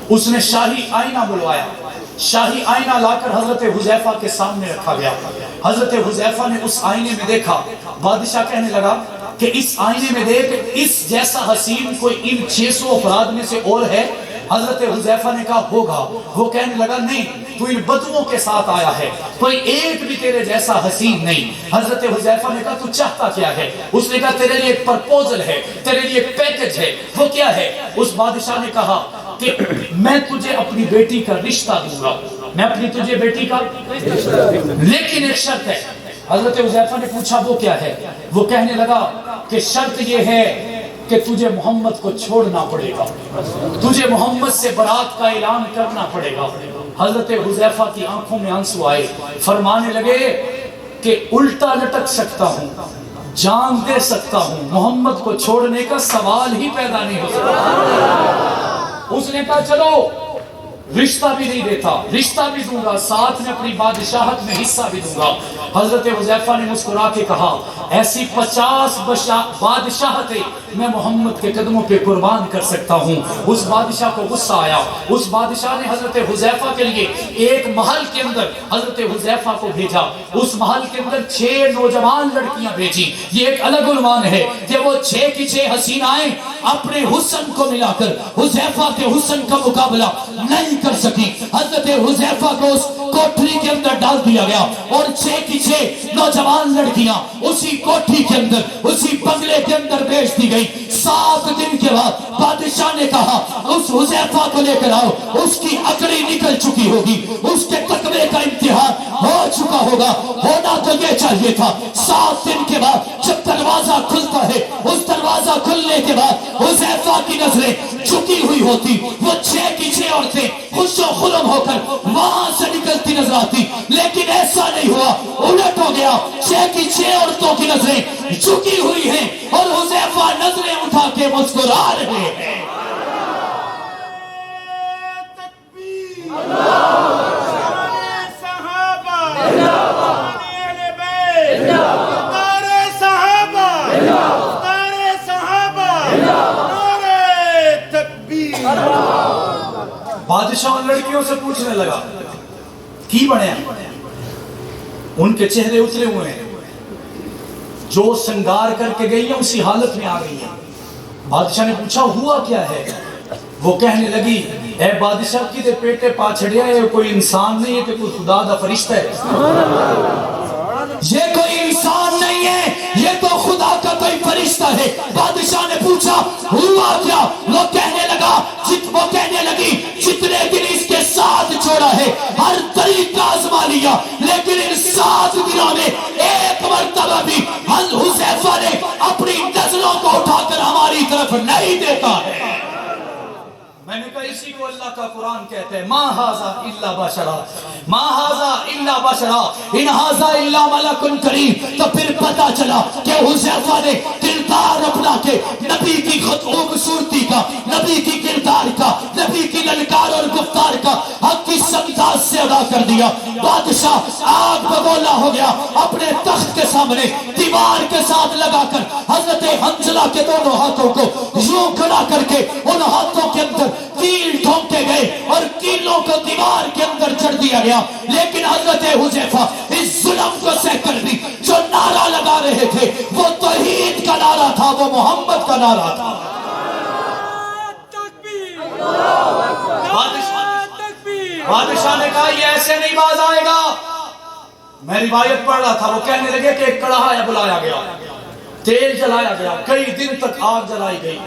اس نے شاہی آئینہ بلوایا، شاہی آئینہ لا کر حضرت حذیفہ کے سامنے رکھا گیا۔ حضرت حذیفہ نے اس آئینے میں دیکھا، بادشاہ کہنے لگا کہ اس آئینے میں دیکھ اس جیسا حسین کوئی ان 600 افراد میں سے اور ہے؟ حضرت حذیفہ نے کہا ہوگا۔ وہ کہنے لگا نہیں، تو ان بدوؤں کے ساتھ آیا ہے، کوئی ایک بھی تیرے جیسا حسین نہیں۔ حضرت حذیفہ نے کہا تو چاہتا کیا ہے؟ اس نے کہا تیرے لیے ایک پرپوزل ہے، تیرے لیے ایک پیکج ہے۔ وہ کیا ہے؟ اس بادشاہ نے کہا کہ میں تجھے اپنی بیٹی کا رشتہ دوں گا، میں اپنی تجھے بیٹی کا، لیکن ایک شرط ہے۔ حضرت حذیفہ نے پوچھا وہ کیا ہے؟ وہ کہنے لگا کہ شرط یہ ہے کہ تجھے محمد کو چھوڑنا پڑے گا، تجھے محمد سے برات کا اعلان کرنا پڑے گا۔ حضرت حذیفہ کی آنکھوں میں آنسو آئے، فرمانے لگے کہ الٹا لٹک سکتا ہوں، جان دے سکتا ہوں، محمد کو چھوڑنے کا سوال ہی پیدا نہیں ہو سکتا۔ اس نے کہا چلو رشتہ بھی نہیں دیتا، رشتہ بھی دوں گا، ساتھ میں اپنی بادشاہت میں حصہ بھی دوں گا۔ حضرت حذیفہ نے مسکرا کے کہا ایسی 50 بادشاہتیں میں محمد کے قدموں پہ قربان کر سکتا ہوں۔ اس بادشاہ کو غصہ آیا، اس بادشاہ نے حضرت حذیفہ کے لیے ایک محل کے اندر حضرت حذیفہ کو بھیجا۔ اس محل کے اندر 6 نوجوان لڑکیاں بھیجی۔ یہ ایک الگ عنوان ہے کہ وہ 6 کی 6 حسینائیں اپنے حسن کو ملا کر حذیفہ کے حسن کا مقابلہ نہیں کر سکی۔ حضرت حذیفہ کو اس کوٹری کے اندر ڈال دیا گیا اور 6 کی 6 نوجوان لڑکیاں اسی کوٹری کے اندر، اسی بنگلے کے اندر بیچ دی گئی۔ 7 دن کے بعد بادشاہ نے کہا اس حذیفہ کو لے کر آؤ، اس کی عقلی نکل چکی ہوگی، اس کے تقوی کا امتحان ہو چکا ہوگا، ہونا تو یہ چاہیے تھا۔ 7 دن کے بعد جب دروازہ کھلتا ہے، اس دروازہ کھلنے کے بعد حذیفہ کی نظریں جھکی ہوئی ہوتی، وہ 6 کی 6 عورتیں خوش و خرم ہو کر وہاں سے نکلتی نظر آتی، لیکن ایسا نہیں ہوا، الٹ ہو گیا۔ 6 کی 6 عورتوں کی نظریں جھکی ہوئی ہیں اور حذیفہ نظریں اٹھا کے مسکرا رہے ہیں۔ صحابہ بادشاہ ان لڑکیوں سے پوچھنے لگا کی بنے ہیں؟ ان کے چہرے اترے ہوئے ہیں، جو سنگار کر کے گئی ہیں اسی حالت میں آ گئی ہیں۔ بادشاہ نے پوچھا ہوا کیا ہے؟ وہ کہنے لگی اے بادشاہ کی دے پیٹے پا چھڑیا ہے، کوئی انسان نہیں ہے کہ کوئی خدا دا فرشتہ ہے۔ یہ کوئی انسان نہیں ہے، یہ تو خدا کا کوئی فرشتہ ہے۔ بادشاہ نے پوچھا ہوا کیا؟ وہ کہنے لگی جتنے دن اس کے ساتھ چھوڑا ہے ہر طریقہ آزما لیا، لیکن ان 7 دنوں میں ایک مرتبہ بھی حذیفہ نے اپنی نظروں کو اٹھا کر ہماری طرف نہیں دیکھا ہے۔ میں نے کہا اسی کو اللہ کا قرآن کہتے ہیں ما ھذا الا بشرا، ما ھذا الا بشرا ان ھذا الا ملک کریم۔ تو پھر پتا چلا کہ حذیفہ نے کردار اپنا کے نبی کی خوبصورتی کا، نبی کی کردار کا، نبی کی للکار اور گفتار کا حق کی سمجھاس سے ادا کر دیا۔ بادشاہ آگ بگولا ہو گیا، اپنے تخت کے سامنے دیوار کے ساتھ لگا کر حضرت حنظلہ کے دونوں ہاتھوں کو یوں کھڑا کر کے ان ہاتھوں کے اندر کیل ٹھونکے گئے اور کیلوں کو دیوار کے اندر چڑھ دیا گیا۔ لیکن حضرت حذیفہ اس ظلم کو سہ کر بھی جو نعرہ لگا رہے تھے وہ توحید کا نعرہ تھا، وہ محمد کا نعرہ تھا۔ بادشاہ نے کہا یہ ایسے نہیں باز آئے گا۔ میں روایت پڑھ رہا تھا، وہ کہنے لگے کہ ایک کڑاہا بلایا گیا، تیل جلایا گیا، کئی دن تک آگ جلائی گئی۔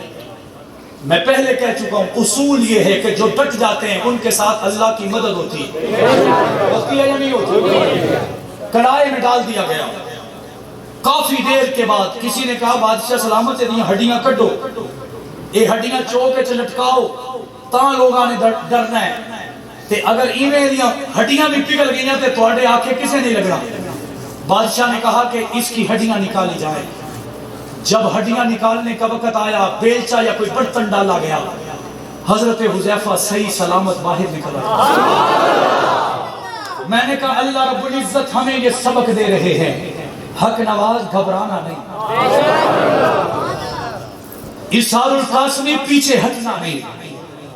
میں پہلے کہہ چکا ہوں اصول یہ ہے کہ جو ڈٹ جاتے ہیں ان کے ساتھ اللہ کی مدد ہوتی ہے، ہوتی ہے یا نہیں ہوتی؟ کڑاہے میں ڈال دیا گیا، کافی دیر کے بعد کسی نے کہا بادشاہ سلامت ہے ہڈیاں کٹو، یہ ہڈیاں چوکے چ لٹکاؤ تاں لوگاں نے ڈرنا ہے، تے اگر ایویں دیاں ہڈیاں بھی پگھل گئیاں تے تواڈے آنکھیں کسے نہیں لگنا۔ بادشاہ نے کہا کہ اس کی ہڈیاں نکالی جائیں۔ جب ہڈیاں نکالنے کا وقت آیا، بیلچا یا کوئی برتن ڈالا گیا، حضرت حذیفہ صحیح سلامت باہر نکل آیا۔ میں نے کہا اللہ رب العزت ہمیں یہ سبق دے رہے ہیں، حق نواز گھبرانا نہیں، اسحار القاسمی پیچھے ہٹنا نہیں،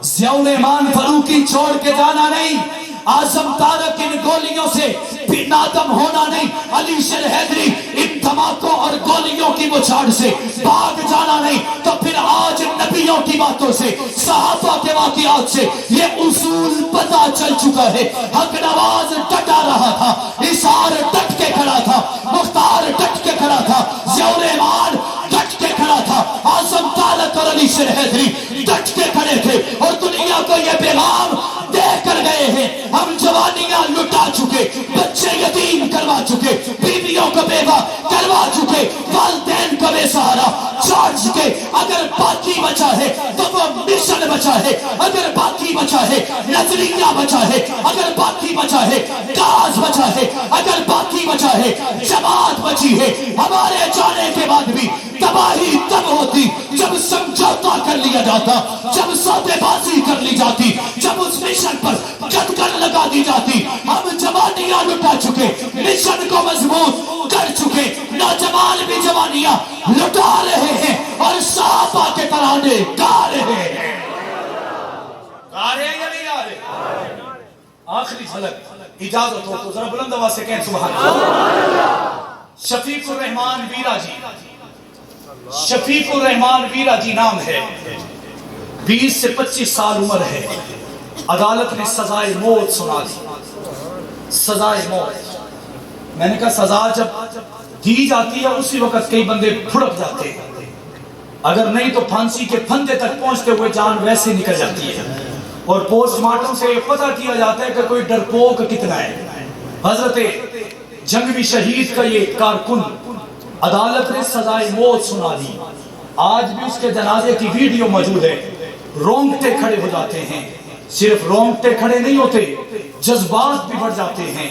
ضیاء الرحمان فاروقی چھوڑ کے جانا نہیں، اعظم طارق ان گولیوں سے نادم ہونا نہیں، علی شیر حیدری ان دھماکوں اور گولیوں کی بچھاڑ سے بھاگ جانا نہیں۔ تو پھر آج نبیوں کی باتوں سے، صحابہ کے واقعات سے یہ اصول پتہ چل چکا ہے۔ حق نواز ڈٹا رہا تھا، اسحار ڈٹ کے کھڑا تھا، مختار ڈٹ کے کھڑا تھا، ضیاء الرحمان ڈٹ کے کھڑا تھا، اعظم طارق اور علی شیر حیدری ڈٹ کے کھڑے تھے، اور دنیا کو یہ پیغام دے کر گئے ہیں ہم جوانیاں لٹا چکے، بچے یتیم کروا چکے، بیویوں کو بیوہ کروا چکے، والدین کو بے سہارا چھوڑ چکے۔ اگر باقی بچا ہے تو وہ مشن بچا ہے، اگر باقی بچا ہے نظریہ بچا ہے، اگر باقی بچا ہے کاز بچا ہے، اگر باقی بچا ہے جماعت بچی ہے۔ ہمارے جانے کے بعد بھی تباہی تب ہوتی جب سمجھوتا کر لیا جاتا، جب سودے بازی کر لی جاتی، جب اس مشن پر قدغن لگا دی جاتی۔ ہم جوانیاں لٹا چکے، مشن کو مضبوط کر چکے، نوجوان بھی جوانیاں لٹا رہے ہیں اور صحابہ کے ترانے گا رہے ہیں۔ گا رہے ہیں یا نہیں گا رہے؟ آخری جھلک اجازت ہو تو ذرا بلند آواز سے کہیں سبحان اللہ۔ شفیق الرحمان ویرا جی، شفیق الرحمان ویرا جی نام ہے، 20 سے 25 سال عمر ہے، عدالت نے سزائے موت سنا دی، سزائے موت۔ میں نے کہا سزا جب دی جاتی ہے اسی وقت کئی بندے پھڑک جاتے ہیں، اگر نہیں تو پھانسی کے پھندے تک پہنچتے ہوئے جان ویسے نکل جاتی ہے، اور پوسٹ مارٹم سے یہ پتہ کیا جاتا ہے کہ کوئی ڈرپوک کتنا ہے۔ حضرت جنگوی شہید کا یہ کارکن عدالت نے سزائے موت سنا دی، آج بھی اس کے جنازے کی ویڈیو موجود ہے، رونگٹے کھڑے ہو جاتے ہیں، صرف رونگٹے کھڑے نہیں ہوتے، جذبات بھی بڑھ جاتے ہیں،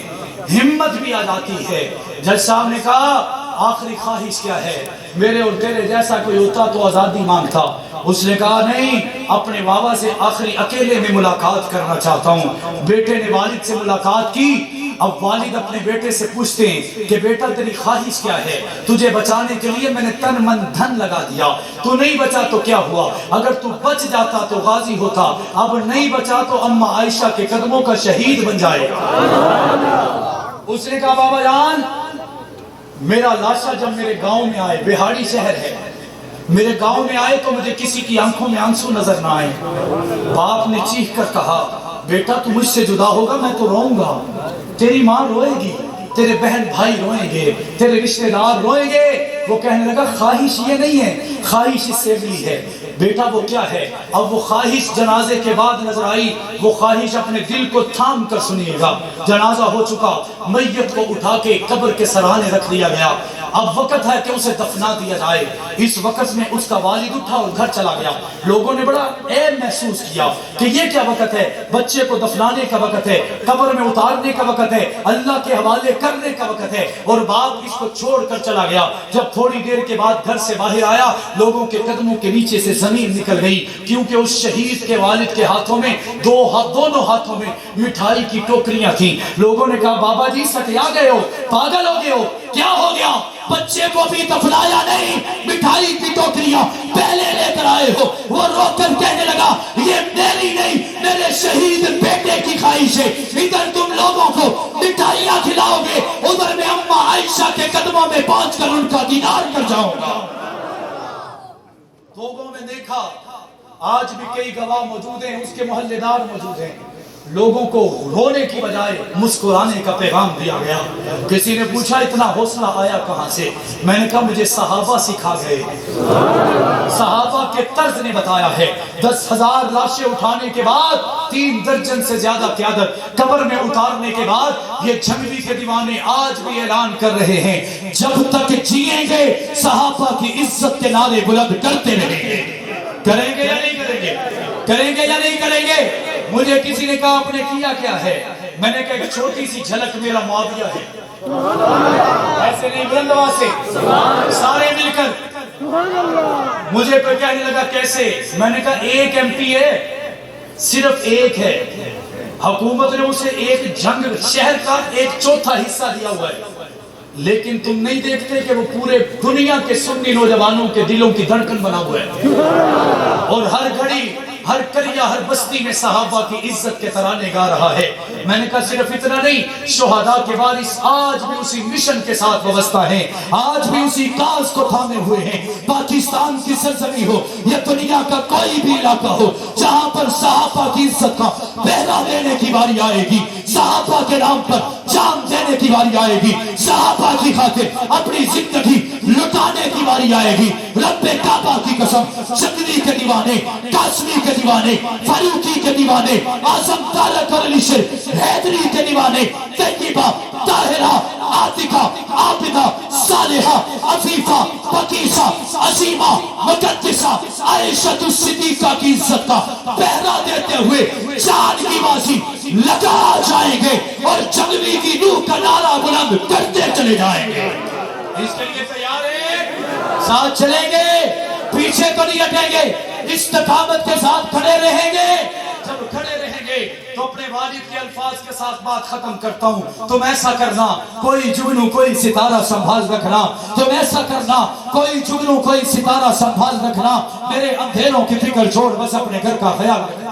ہمت بھی آ جاتی ہے۔ جج صاحب نے کہا آخری خواہش کیا ہے؟ میرے اور تیرے جیسا کوئی ہوتا تو آزادی مانگتا۔ اس نے کہا نہیں، اپنے بابا سے آخری اکیلے میں ملاقات کرنا چاہتا ہوں۔ بیٹے نے والد سے ملاقات کی، اب والد اپنے بیٹے سے پوچھتے ہیں کہ بیٹا تیری خواہش کیا ہے؟ تجھے بچانے کے لیے میں نے تن من دھن لگا دیا، تو نہیں بچا تو کیا ہوا؟ اگر تو بچ جاتا تو غازی ہوتا، اب نہیں بچا تو اماں عائشہ کے قدموں کا شہید بن جائے گا۔ اس نے کہا بابا جان میرا لاشا جب میرے گاؤں میں آئے، بہاڑی شہر ہے، میرے گاؤں میں آئے تو مجھے کسی کی آنکھوں میں آنسو نظر نہ آئے۔ باپ نے چیخ کر کہا بیٹا تو مجھ سے جدا ہوگا میں تو روؤں گا، تیری ماں روئے گی، تیرے بہن بھائی روئیں گے، تیرے رشتہ دار روئیں گے۔ وہ کہنے لگا خواہش یہ نہیں ہے، خواہش اس سے بھی ہے۔ بیٹا وہ کیا ہے؟ اب وہ خواہش جنازے کے بعد نظر آئی، وہ خواہش اپنے دل کو تھام کر سنیے گا۔ جنازہ ہو چکا، میت کو اٹھا کے قبر کے سرانے رکھ دیا گیا، اب وقت ہے کہ اسے دفنا دیا جائے۔ اس وقت میں اس کا والد اٹھا اور گھر چلا گیا۔ لوگوں نے بڑا عیب محسوس کیا کہ یہ کیا وقت ہے، بچے کو دفنانے کا وقت ہے، قبر میں اتارنے کا وقت ہے، اللہ کے حوالے کرنے کا وقت ہے، اور باپ اس کو چھوڑ کر چلا گیا۔ جب تھوڑی دیر کے بعد گھر سے باہر آیا، لوگوں کے قدموں کے نیچے سے زمین نکل گئی، کیونکہ اس شہید کے والد کے ہاتھوں میں دونوں ہاتھوں میں مٹھائی کی ٹوکریاں تھیں۔ لوگوں نے کہا بابا جی سٹیا گئے ہو، پاگل ہو گئے ہو، کیا ہو گیا؟ بچے کو بھی دفنایا نہیں، مٹھائی کی ٹوکریاں پہلے لے کر آئے ہو۔ وہ رو کر کہنے لگا یہ میری نہیں، میرے شہید بیٹے کی خواہش ہے، ادھر تم لوگوں کو مٹھائیاں کھلاؤ گے، ادھر میں اماں عائشہ کے قدموں میں پہنچ کر ان کا دیدار کر جاؤں گا۔ لوگوں نے دیکھا، آج بھی کئی گواہ موجود ہیں، اس کے محلے دار موجود ہیں، لوگوں کو رونے کی بجائے مسکرانے کا پیغام دیا گیا۔ کسی نے پوچھا اتنا حوصلہ آیا کہاں سے؟ میں نے کہا مجھے صحابہ سکھا گئے، صحابہ کے طرز نے بتایا ہے۔ 10,000 لاشیں اٹھانے کے بعد، 3 درجن سے زیادہ قیادت قبر میں اتارنے کے بعد، یہ جھنگوی کے دیوانے آج بھی اعلان کر رہے ہیں جب تک جیئیں گے صحابہ کی عزت کے نعرے بلند کرتے رہیں گے۔ کریں گے یا نہیں کریں گے؟ کریں گے یا نہیں کریں گے؟ مجھے کسی نے کہا آپ نے کیا کیا ہے؟ میں نے کہا ایک چھوٹی سی جھلک میرا معاویہ ہے۔ ایسے نہیں، بلند آواز سے سارے مل کر۔ مجھے کوئی کہنے لگا کیسے؟ میں نے کہا ایک ایم پی ہے، صرف ایک ہے، حکومت نے اسے ایک جنگ شہر کا 1/4 حصہ دیا ہوا ہے، لیکن تم نہیں دیکھتے کہ وہ پورے دنیا کے سنی نوجوانوں کے دلوں کی دھڑکن بنا ہوا ہے، اور ہر گھڑی ہر قریہ ہر بستی میں صحابہ کی عزت کے ترانے گا رہا ہے۔ میں نے کہا صرف اتنا نہیں، شہداء کے وارث آج بھی اسی مشن کے ساتھ وابستہ ہیں، آج بھی اسی کاز کو تھامے ہوئے ہیں۔ پاکستان کی سرزمین ہو یا دنیا کا کوئی بھی علاقہ ہو، جہاں پر صحابہ کی عزت کا پہرا دینے کی باری آئے گی، صحابہ کے نام پر جان دینے کی باری آئے گی، صحابہ کی خاطر اپنی زندگی لٹانے کی باری آئے گی، رب کعبہ کی قسم، شکری کے دیوانے، قاسمی کے دیوانے، فاروقی کے دیوانے، اعظم طارق اور علی شیر حیدری کے دیوانے، طیبہ، طاہرہ، عاتقہ، عابدہ، صالحہ، عفیفہ، پکیسہ، عظیمہ، مقدسہ، عائشہ الصدیقہ کی عزت کا پہرا دیتے ہوئے جان کی بازی لگا جائیں گے، اور جنگلی کی روح کا نعرہ بلند کرتے چلے جائیں گے۔ اس کے لیے تیار ہیں؟ ساتھ چلیں گے، پیچھے تو نہیں ہٹیں گے، استقامت کے ساتھ کھڑے رہیں گے۔ جب کھڑے رہیں گے تو اپنے والد کے الفاظ کے ساتھ بات ختم کرتا ہوں۔ تم ایسا کرنا، کوئی جگنو کوئی ستارہ سنبھال رکھنا، تم ایسا کرنا، کوئی جگنو کوئی ستارہ سنبھال رکھنا، میرے اندھیروں کی فکر چھوڑ بس اپنے گھر کا خیال رکھنا۔